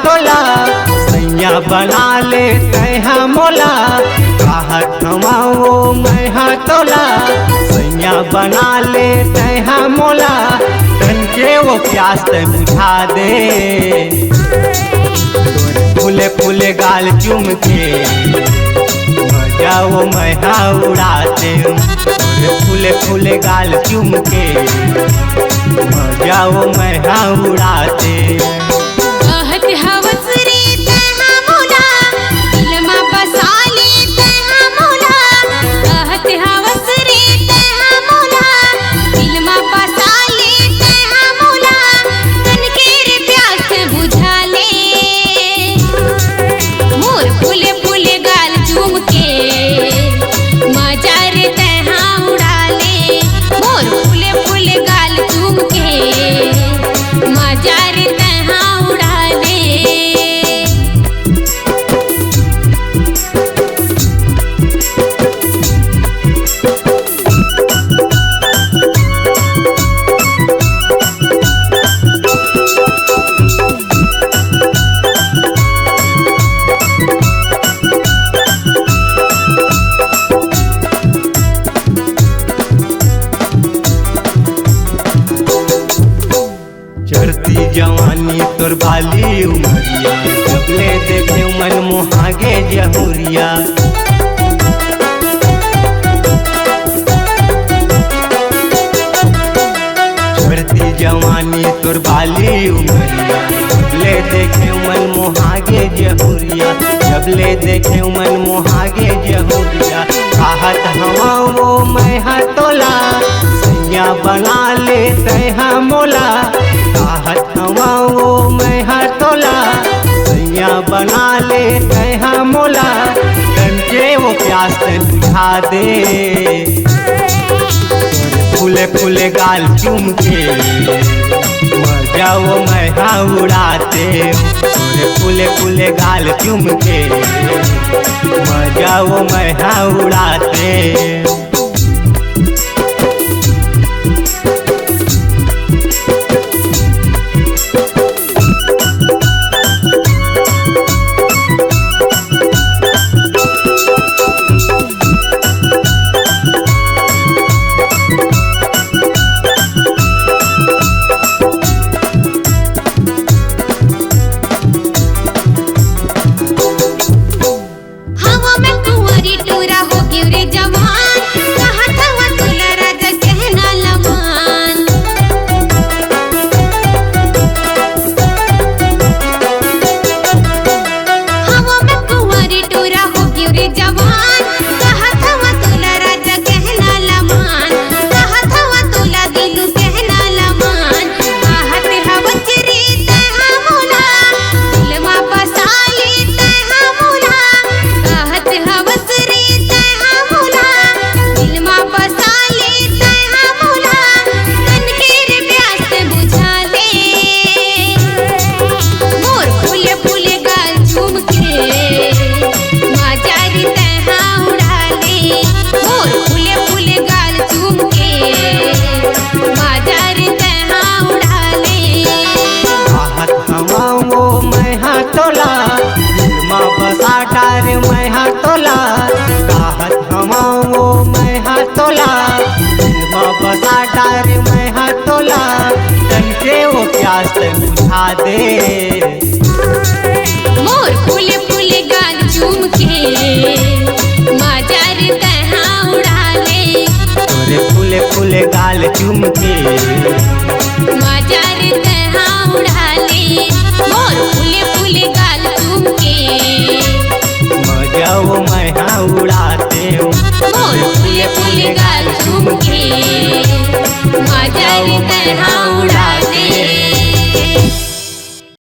तोला सैया बना ले तैहा मोला कहत हमाओ मैहा तोला सैया बना ले तैहा मोला तन के वो प्यास ते बुझा दे फूले फूले गाल चूम के मजा वो मैहा उड़ाते फूले फूले गाल चूम के मजा वो मैहा उड़ाते कहत हवस रे तैहा मोला दिलमा बसा ले तैहा मोला कहत हवस रे तैहा मोला दिलमा बसा ले तैहा मोला तन के रे प्यास बुझा ले मोर फूले फूले गाल चूम के मजा रे तैहा उड़ा ले मोर फूले फूले गाल चूम के मजा रे तैहा उड़ा ले चढ़ती जवानी तोर बाली उमरिया जबले देखे मन मोहागे जहुरिया चढ़ती जवानी तोर बाली उमरिया जबले देखे मन मोहागे जहुरिया जबले देखे मन मोहागे जहुरिया कहत हवा वो मैहा तोला सैया बना ले तैहा मोला कहत हवा वो मैहा तोला सैया बना ले तैहा मोला तन के वो प्यास ते बुझा दे फूले फूले गाल चूम के मजा वो मैहा उड़ाते फूले फूले गाल चूम के मजा वो मैहा उड़ाते हवा में कुंवारी टूरा हो क्यों रे जवान कहत हवा तुला राजा कहना लमान हवा में कुंवारी टूरा हो क्यों रे जवान कहत हवा तुला राजा कहना लमान कहत हवा तुला दिलू कहना लमान कहत हवा रे तैहा मोला दिलमा बसा ले तैहा मोला कहत हवस रे तैहा मोला दिलमा बसा ले तैहा मोला तन के रे प्यास बुझा ले मोर फूले फूले गाल चूम के मजा रे तैहा उड़ा ले मोर फूले फूले गाल चूम के मजा रे तैहा उड़ा ले कहत हवा वो मैहा तोला दिलमा बसा डार मैहा तोला कहत हवा वो मैहा तोला दिलमा बसा डार मैहा तोला तन के वो प्यास ते बुझा दे मोर फूले फूले गाल चूम के मजा रे तैहा उड़ा ले तोरे फूले फूले गाल चूम के